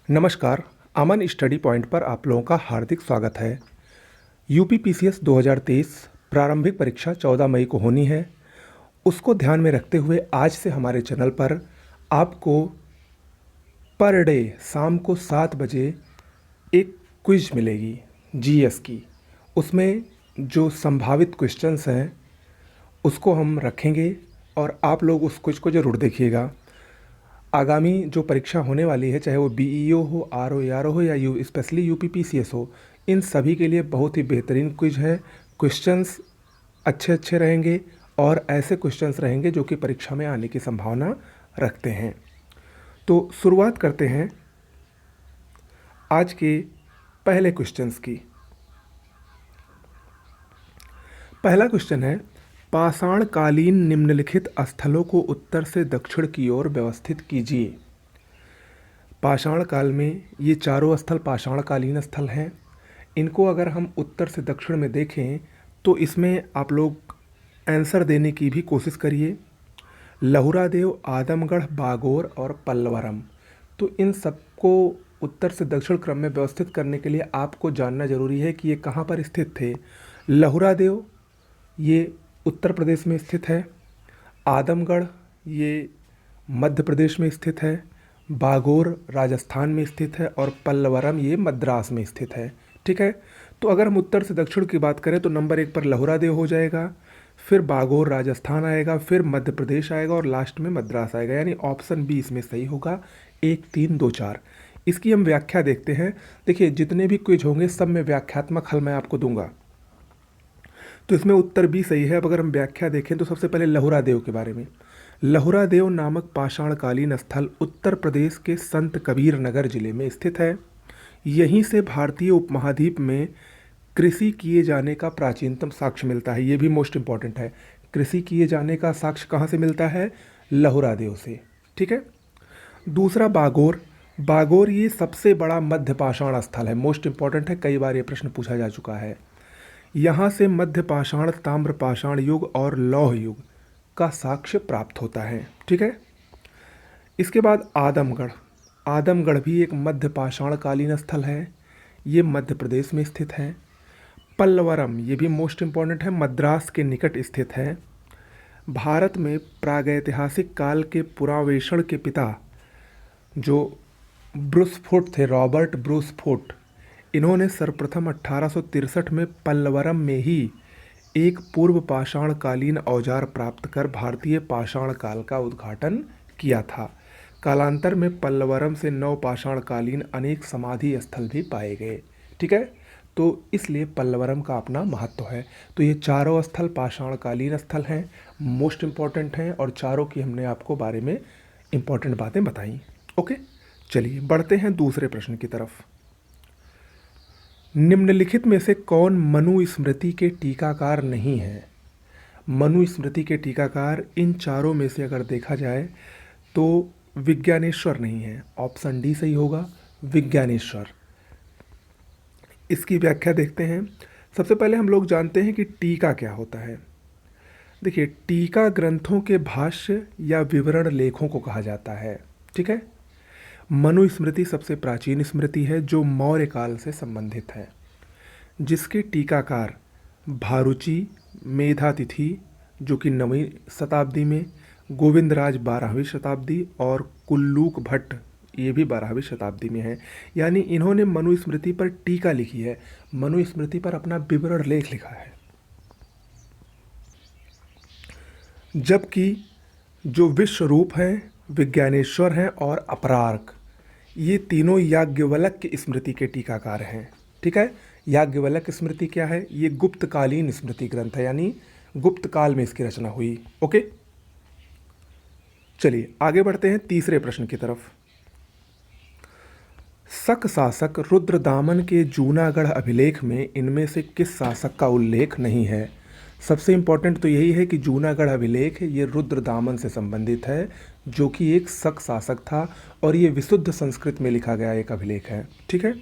नमस्कार। अमन study point पर आप लोगों का हार्दिक स्वागत है। यूपी पीसीएस 2023 प्रारंभिक परीक्षा 14 मई को होनी है। उसको ध्यान में रखते हुए आज से हमारे चैनल पर आपको पर डे शाम को 7 बजे एक क्विज मिलेगी जीएस की। उसमें जो संभावित क्वेश्चंस हैं उसको हम रखेंगे और आप लोग उस क्विज को ज़रूर देखिएगा। आगामी जो परीक्षा होने वाली है, चाहे वो बीईओ हो, आरओ एआरओ हो या स्पेशली यूपी पीसीएस हो, इन सभी के लिए बहुत ही बेहतरीन क्विज है। क्वेश्चंस अच्छे अच्छे रहेंगे और ऐसे क्वेश्चंस रहेंगे जो कि परीक्षा में आने की संभावना रखते हैं। तो शुरुआत करते हैं आज के पहले क्वेश्चंस की। पहला क्वेश्चन है, पाषाणकालीन निम्नलिखित स्थलों को उत्तर से दक्षिण की ओर व्यवस्थित कीजिए। पाषाण काल में ये चारों स्थल पाषाणकालीन स्थल हैं। इनको अगर हम उत्तर से दक्षिण में देखें तो इसमें आप लोग आंसर देने की भी कोशिश करिए। लहुरादेव, आदमगढ़, बागोर और पल्लवरम। तो इन सबको उत्तर से दक्षिण क्रम में व्यवस्थित करने के लिए आपको जानना जरूरी है कि ये कहाँ पर स्थित थे। लहुरादेव ये उत्तर प्रदेश में स्थित है। आदमगढ़ ये मध्य प्रदेश में स्थित है। बागोर राजस्थान में स्थित है और पल्लवरम ये मद्रास में स्थित है। ठीक है, तो अगर हम उत्तर से दक्षिण की बात करें तो नंबर 1 पर लहुरादेव हो जाएगा, फिर बागोर राजस्थान आएगा, फिर मध्य प्रदेश आएगा और लास्ट में मद्रास आएगा। यानी ऑप्शन बी इसमें सही होगा, 1, 3, 2, 4। इसकी हम व्याख्या देखते हैं। देखिए, जितने भी क्विज होंगे सब में व्याख्यात्मक हल मैं आपको दूंगा, तो इसमें उत्तर भी सही है। अब अगर हम व्याख्या देखें तो सबसे पहले लहुरादेव के बारे में। लहुरादेव नामक पाषाणकालीन स्थल उत्तर प्रदेश के संत कबीर नगर जिले में स्थित है। यहीं से भारतीय उपमहाद्वीप में कृषि किए जाने का प्राचीनतम साक्ष्य मिलता है। ये भी मोस्ट इंपॉर्टेंट है। कृषि किए जाने का साक्ष्य कहाँ से मिलता है? लहुरादेव से। ठीक है। दूसरा बागोर। बागोर ये सबसे बड़ा मध्य पाषाण स्थल है। मोस्ट इंपॉर्टेंट है, कई बार ये प्रश्न पूछा जा चुका है। यहाँ से मध्य पाषाण, ताम्र पाषाण युग और लौह युग का साक्ष्य प्राप्त होता है। ठीक है। इसके बाद आदमगढ़। आदमगढ़ भी एक मध्य पाषाणकालीन स्थल है। ये मध्य प्रदेश में स्थित है। पल्लवरम ये भी मोस्ट इंपॉर्टेंट है, मद्रास के निकट स्थित है। भारत में प्रागैतिहासिक काल के पुरावेषण के पिता जो ब्रूसफोर्ड थे, रॉबर्ट ब्रूसफोर्ड, इन्होंने सर्वप्रथम 1863 में पल्लवरम में ही एक पूर्व पाषाणकालीन औजार प्राप्त कर भारतीय पाषाण काल का उद्घाटन किया था। कालांतर में पल्लवरम से नवपाषाणकालीन अनेक समाधि स्थल भी पाए गए। ठीक है, तो इसलिए पल्लवरम का अपना महत्व है। तो ये चारों स्थल पाषाणकालीन स्थल हैं, मोस्ट इम्पॉर्टेंट हैं और चारों की हमने आपको बारे में इम्पॉर्टेंट बातें बताई। ओके, चलिए बढ़ते हैं दूसरे प्रश्न की तरफ। निम्नलिखित में से कौन मनुस्मृति के टीकाकार नहीं है? मनुस्मृति के टीकाकार इन चारों में से अगर देखा जाए तो विज्ञानेश्वर नहीं है। ऑप्शन डी सही होगा, विज्ञानेश्वर। इसकी व्याख्या देखते हैं। सबसे पहले हम लोग जानते हैं कि टीका क्या होता है। देखिए, टीका ग्रंथों के भाष्य या विवरण लेखों को कहा जाता है। ठीक है। मनुस्मृति सबसे प्राचीन स्मृति है जो मौर्य काल से संबंधित है, जिसके टीकाकार भारुचि, मेधातिथि जो कि 9वीं शताब्दी में, गोविंदराज 12वीं शताब्दी और कुल्लूक भट्ट ये भी 12वीं शताब्दी में है। यानी इन्होंने मनुस्मृति पर टीका लिखी है, मनुस्मृति पर अपना विवरण लेख लिखा है। जबकि जो विश्वरूप हैं, विज्ञानेश्वर हैं और अपरार्क, ये तीनों याज्ञवल्क्य की स्मृति के टीकाकार हैं। ठीक है। याज्ञवल्क्य स्मृति क्या है? ये गुप्तकालीन स्मृति ग्रंथ है, यानी गुप्त काल में इसकी रचना हुई। ओके, चलिए आगे बढ़ते हैं तीसरे प्रश्न की तरफ। शक शासक रुद्रदामन के जूनागढ़ अभिलेख में इनमें से किस शासक का उल्लेख नहीं है? सबसे इंपॉर्टेंट तो यही है कि जूनागढ़ अभिलेख ये रुद्रदामन से संबंधित है, जो कि एक शक शासक था और ये विशुद्ध संस्कृत में लिखा गया एक अभिलेख है। ठीक है।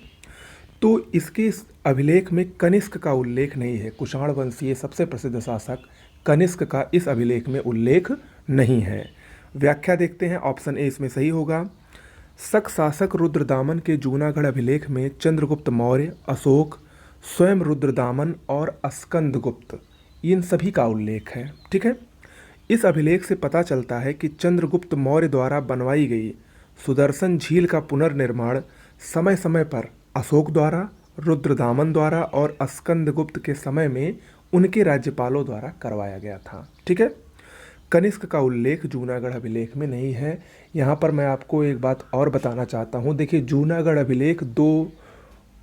तो इसके इस अभिलेख में कनिष्क का उल्लेख नहीं है। कुषाण वंशीय सबसे प्रसिद्ध शासक कनिष्क का इस अभिलेख में उल्लेख नहीं है। व्याख्या देखते हैं। ऑप्शन ए इसमें सही होगा। शक शासक रुद्रदामन के जूनागढ़ अभिलेख में चंद्रगुप्त मौर्य, अशोक, स्वयं रुद्रदामन और स्कंदगुप्त इन सभी का उल्लेख है। ठीक है। इस अभिलेख से पता चलता है कि चंद्रगुप्त मौर्य द्वारा बनवाई गई सुदर्शन झील का पुनर्निर्माण समय समय पर अशोक द्वारा, रुद्रदामन द्वारा और स्कंदगुप्त के समय में उनके राज्यपालों द्वारा करवाया गया था। ठीक है। कनिष्क का उल्लेख जूनागढ़ अभिलेख में नहीं है। यहाँ पर मैं आपको एक बात और बताना चाहता हूँ। देखिए, जूनागढ़ अभिलेख दो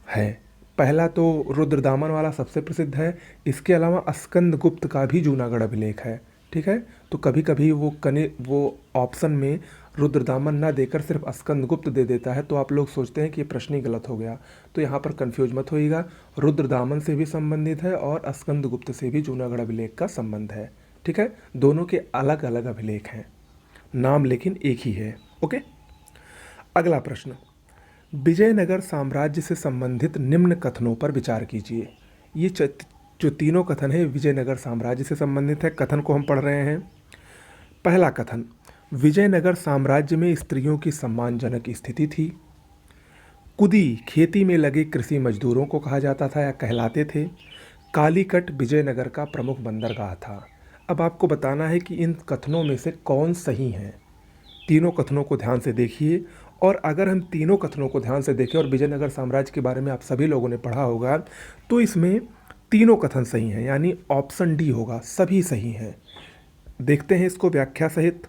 है। पहला तो रुद्रदामन वाला सबसे प्रसिद्ध है, इसके अलावा स्कंदगुप्त का भी जूनागढ़ अभिलेख है। ठीक है। तो कभी कभी वो ऑप्शन में रुद्रदामन ना देकर सिर्फ स्कंदगुप्त दे देता है, तो आप लोग सोचते हैं कि ये प्रश्न ही गलत हो गया। तो यहाँ पर कन्फ्यूज मत होइएगा, रुद्रदामन से भी संबंधित है और स्कंदगुप्त से भी जूनागढ़ अभिलेख का संबंध है। ठीक है। दोनों के अलग अलग अभिलेख हैं, नाम लेकिन एक ही है। ओके। अगला प्रश्न, विजयनगर साम्राज्य से संबंधित निम्न कथनों पर विचार कीजिए। ये जो तीनों कथन है विजयनगर साम्राज्य से संबंधित है। कथन को हम पढ़ रहे हैं। पहला कथन, विजयनगर साम्राज्य में स्त्रियों की सम्मानजनक स्थिति थी। कुदी खेती में लगे कृषि मजदूरों को कहा जाता था या कहलाते थे। कालीकट विजयनगर का प्रमुख बंदरगाह था। अब आपको बताना है कि इन कथनों में से कौन सही है। तीनों कथनों को ध्यान से देखिए, और अगर हम तीनों कथनों को ध्यान से देखें और विजयनगर साम्राज्य के बारे में आप सभी लोगों ने पढ़ा होगा, तो इसमें तीनों कथन सही हैं, यानी ऑप्शन डी होगा, सभी सही हैं। देखते हैं इसको व्याख्या सहित।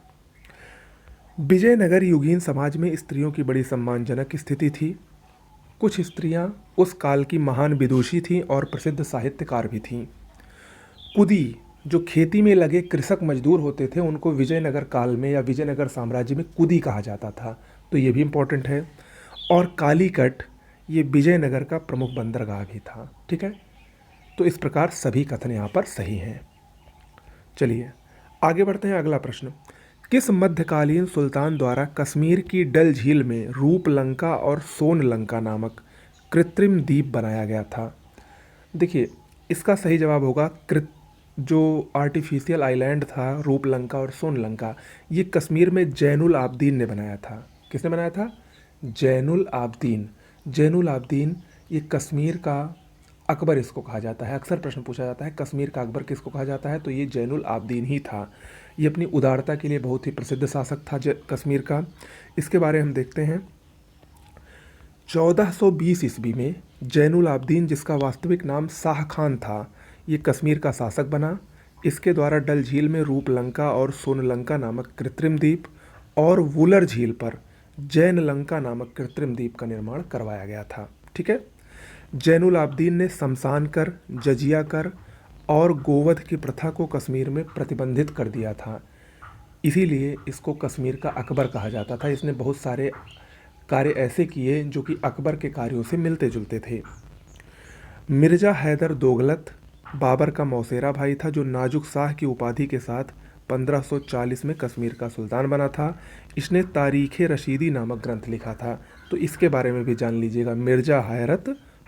विजयनगर युगीन समाज में स्त्रियों की बड़ी सम्मानजनक स्थिति थी। कुछ स्त्रियां उस काल की महान विदुषी थीं और प्रसिद्ध साहित्यकार भी थीं। कुदी, जो खेती में लगे कृषक मजदूर होते थे, उनको विजयनगर काल में या विजयनगर साम्राज्य में कुदी कहा जाता था, तो ये भी इम्पोर्टेंट है। और कालीकट, ये विजयनगर का प्रमुख बंदरगाह भी था। ठीक है। तो इस प्रकार सभी कथन यहाँ पर सही हैं। चलिए आगे बढ़ते हैं। अगला प्रश्न, किस मध्यकालीन सुल्तान द्वारा कश्मीर की डल झील में रूपलंका और सोनलंका नामक कृत्रिम द्वीप बनाया गया था? देखिए, इसका सही जवाब होगा जो आर्टिफिशियल आइलैंड था रूपलंका और सोनलंका, ये कश्मीर में जैनुल आबदीन ने बनाया था। किसने बनाया था? जैनुल आबदीन। जैनुल आबदीन, ये कश्मीर का अकबर इसको कहा जाता है। अक्सर प्रश्न पूछा जाता है कश्मीर का अकबर किसको कहा जाता है, तो ये जैनुल आबदीन ही था। ये अपनी उदारता के लिए बहुत ही प्रसिद्ध शासक था कश्मीर का। इसके बारे में हम देखते हैं। 1420 ईस्वी में जैनुल आबदीन, जिसका वास्तविक नाम शाह खान था, ये कश्मीर का शासक बना। इसके द्वारा डल झील में रूपलंका और सोनलंका नामक कृत्रिम द्वीप और वुलर झील पर जैनलंका नामक कृत्रिम द्वीप का निर्माण करवाया गया था। ठीक है। जैनुल आबदीन ने शमशान कर, जजिया कर और गोवध की प्रथा को कश्मीर में प्रतिबंधित कर दिया था। इसीलिए इसको कश्मीर का अकबर कहा जाता था। इसने बहुत सारे कार्य ऐसे किए जो कि अकबर के कार्यों से मिलते जुलते थे। मिर्ज़ा हैदर दोगलत बाबर का मौसेरा भाई था, जो नाजुक शाह की उपाधि के साथ 1540 में कश्मीर का सुल्तान बना था। इसने तारीख़ रशीदी नामक ग्रंथ लिखा था, तो इसके बारे में भी जान लीजिएगा, मिर्ज़ा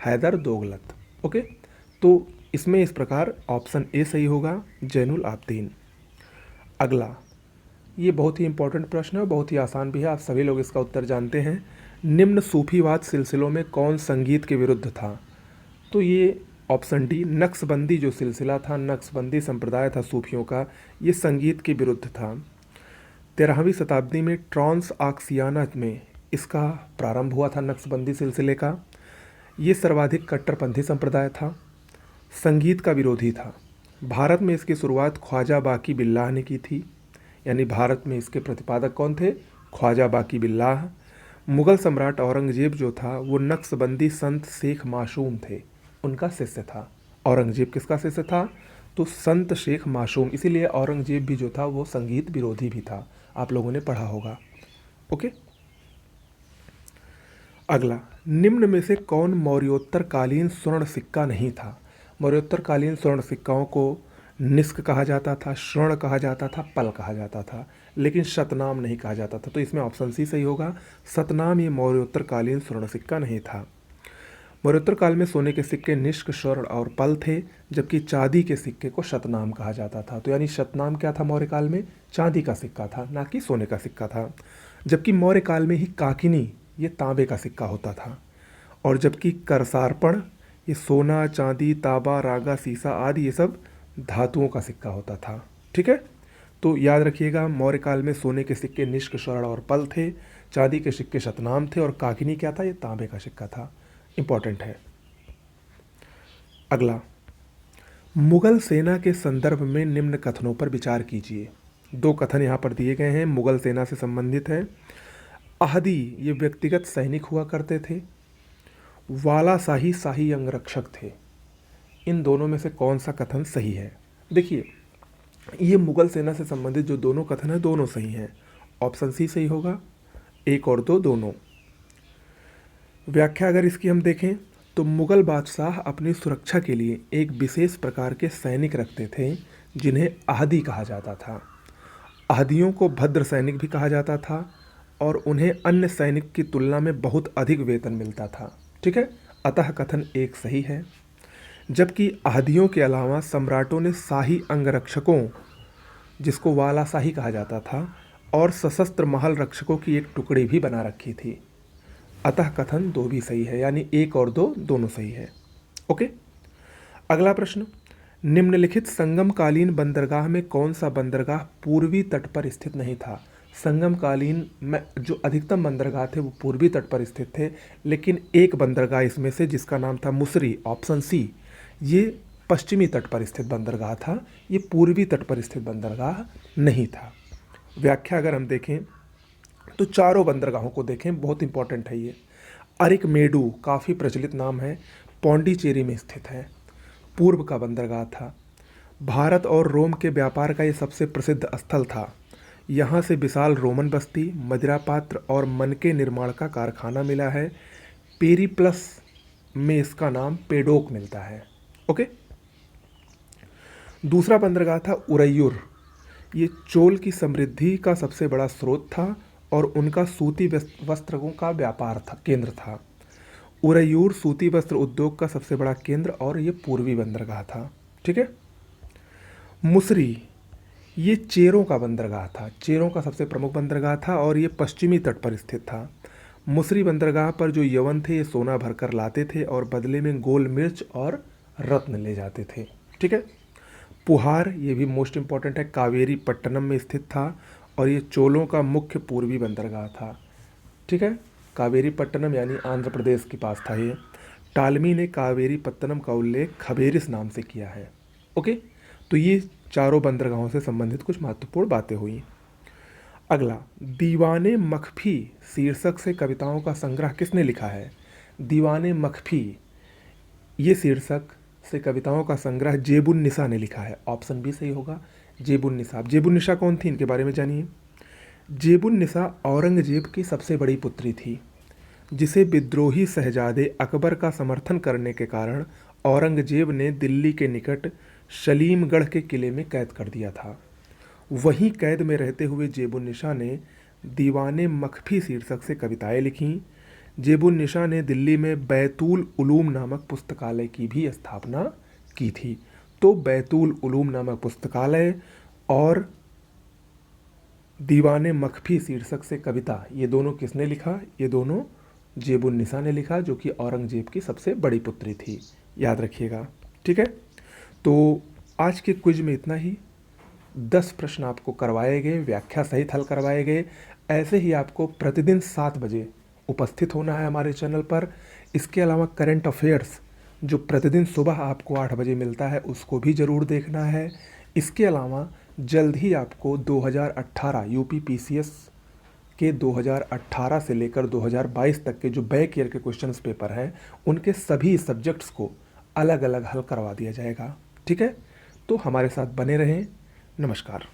हैदर दोगलत। ओके। तो इसमें इस प्रकार ऑप्शन ए सही होगा, जैनुल आबदीन। अगला, ये बहुत ही इंपॉर्टेंट प्रश्न है और बहुत ही आसान भी है, आप सभी लोग इसका उत्तर जानते हैं। निम्न सूफीवाद सिलसिलों में कौन संगीत के विरुद्ध था? तो ये ऑप्शन डी, नक्शबंदी जो सिलसिला था, नक्शबंदी संप्रदाय था सूफियों का, ये संगीत के विरुद्ध था। 13वीं शताब्दी में ट्रांस आक्सियाना में इसका प्रारंभ हुआ था, नक्शबंदी सिलसिले का। ये सर्वाधिक कट्टरपंथी संप्रदाय था, संगीत का विरोधी था। भारत में इसकी शुरुआत ख्वाजा बाकी बिल्लाह ने की थी, यानी भारत में इसके प्रतिपादक कौन थे? ख्वाजा बाकी बिल्लाह। मुग़ल सम्राट औरंगजेब जो था वो नक्शबंदी संत शेख मासूम थे, उनका शिष्य था। औरंगजेब किसका शिष्य था? तो संत शेख मासूम। इसीलिए औरंगजेब भी जो था वो संगीत विरोधी भी था, आप लोगों ने पढ़ा होगा। ओके। अगला, निम्न में से कौन मौर्योत्तरकालीन स्वर्ण सिक्का नहीं था? मौर्योत्तरकालीन स्वर्ण सिक्काओं को निष्क कहा जाता था, स्वर्ण कहा जाता था, पल कहा जाता था, लेकिन शतनाम नहीं कहा जाता था। तो इसमें ऑप्शन सी सही होगा, शतनाम ये मौर्योत्तरकालीन स्वर्ण सिक्का नहीं था। मौर्योत्तर काल में सोने के सिक्के निष्क, स्वर्ण और पल थे, जबकि चांदी के सिक्के को शतनाम कहा जाता था। तो यानी शतनाम क्या था? मौर्य काल में चांदी का सिक्का था, ना कि सोने का सिक्का था। जबकि मौर्य काल में ही काकिनी ये तांबे का सिक्का होता था, और जबकि करसारपण ये सोना, चांदी, तांबा, रागा, सीसा आदि ये सब धातुओं का सिक्का होता था। ठीक है, तो याद रखिएगा, मौर्य काल में सोने के सिक्के निष्क, स्वर्ण और पल थे, चांदी के सिक्के शतनाम थे, और काकिनी क्या था, ये तांबे का सिक्का था। इंपॉर्टेंट है। अगला, मुगल सेना के संदर्भ में निम्न कथनों पर विचार कीजिए। दो कथन यहाँ पर दिए गए हैं, मुगल सेना से संबंधित है। आहदी ये व्यक्तिगत सैनिक हुआ करते थे, वाला शाही शाही अंगरक्षक थे। इन दोनों में से कौन सा कथन सही है? देखिए, ये मुगल सेना से संबंधित जो दोनों कथन है दोनों सही हैं। ऑप्शन सी सही होगा, 1 और 2 दोनों। व्याख्या अगर इसकी हम देखें तो मुगल बादशाह अपनी सुरक्षा के लिए एक विशेष प्रकार के सैनिक रखते थे जिन्हें आहदी कहा जाता था। आहदियों को भद्र सैनिक भी कहा जाता था और उन्हें अन्य सैनिक की तुलना में बहुत अधिक वेतन मिलता था। ठीक है, अतः कथन 1 सही है। जबकि आहदियों के अलावा सम्राटों ने शाही अंगरक्षकों, जिसको वाला शाही कहा जाता था, और सशस्त्र महल रक्षकों की एक टुकड़ी भी बना रखी थी। अतः कथन 2 भी सही है, यानी 1 और 2 दोनों सही है। ओके, अगला प्रश्न, निम्नलिखित संगमकालीन बंदरगाह में कौन सा बंदरगाह पूर्वी तट पर स्थित नहीं था? संगमकालीन में जो अधिकतम बंदरगाह थे वो पूर्वी तट पर स्थित थे, लेकिन एक बंदरगाह इसमें से जिसका नाम था मुसरी, ऑप्शन सी, ये पश्चिमी तट पर स्थित बंदरगाह था, ये पूर्वी तट पर स्थित बंदरगाह नहीं था। व्याख्या अगर हम देखें तो चारों बंदरगाहों को देखें, बहुत इंपॉर्टेंट है ये। अरिकमेडु काफ़ी प्रचलित नाम है, पौंडीचेरी में स्थित है, पूर्व का बंदरगाह था। भारत और रोम के व्यापार का ये सबसे प्रसिद्ध स्थल था। यहाँ से विशाल रोमन बस्ती, मदिरा पात्र और मनके निर्माण का कारखाना मिला है। पेरीप्लस में इसका नाम पेडोक मिलता है। ओके, दूसरा बंदरगाह था उरैयूर। ये चोल की समृद्धि का सबसे बड़ा स्रोत था और उनका सूती वस्त्रों का व्यापार था, केंद्र था। उरैयूर सूती वस्त्र उद्योग का सबसे बड़ा केंद्र और ये पूर्वी बंदरगाह था। ठीक है, मुसरी ये चेरों का बंदरगाह था, चेरों का सबसे प्रमुख बंदरगाह था और ये पश्चिमी तट पर स्थित था। मुसरी बंदरगाह पर जो यवन थे ये सोना भरकर लाते थे और बदले में गोल मिर्च और रत्न ले जाते थे। ठीक है, पुहार ये भी मोस्ट इम्पॉर्टेंट है, कावेरी पट्टनम में स्थित था और ये चोलों का मुख्य पूर्वी बंदरगाह था। ठीक है, कावेरी पट्टनम यानी आंध्र प्रदेश के पास था ये। टालमी ने कावेरी पत्तनम का उल्लेख खबेरिस नाम से किया है। ओके, तो ये चारों बंदरगाहों से संबंधित कुछ महत्वपूर्ण बातें हुई। अगला, दीवाने मखफी शीर्षक से कविताओं का संग्रह किसने लिखा है? दीवाने मखफी ये शीर्षक से कविताओं का संग्रह जेबुन निसा ने लिखा है। ऑप्शन बी सही होगा, जेबुन निसा। जेबुन निसा कौन थी, इनके बारे में जानिए। जेबुन निसा औरंगजेब की सबसे बड़ी पुत्री थी, जिसे विद्रोही शहजादे अकबर का समर्थन करने के कारण औरंगजेब ने दिल्ली के निकट सलीमगढ़ के किले में कैद कर दिया था। वहीं कैद में रहते हुए जेबुन निसा ने दीवाने मखफी शीर्षक से कविताएं लिखीं। जेबुन निसा ने दिल्ली में बैतुल उलूम नामक पुस्तकालय की भी स्थापना की थी। तो बैतुल उलूम नामक पुस्तकालय और दीवाने मखफी शीर्षक से कविता, ये दोनों किसने लिखा? ये दोनों जेबुन निसा ने लिखा, जो कि औरंगजेब की सबसे बड़ी पुत्री थी, याद रखिएगा। ठीक है, तो आज के क्विज में इतना ही। 10 प्रश्न आपको करवाए गए, व्याख्या सहित हल करवाए गए। ऐसे ही आपको प्रतिदिन 7 बजे उपस्थित होना है हमारे चैनल पर। इसके अलावा करंट अफेयर्स जो प्रतिदिन सुबह आपको 8 बजे मिलता है, उसको भी ज़रूर देखना है। इसके अलावा जल्द ही आपको 2018 यूपी पीसीएस के 2018 से लेकर 2022 तक के जो बैक ईयर के क्वेश्चंस पेपर हैं, उनके सभी सब्जेक्ट्स को अलग अलग हल करवा दिया जाएगा। ठीक है, तो हमारे साथ बने रहें। नमस्कार।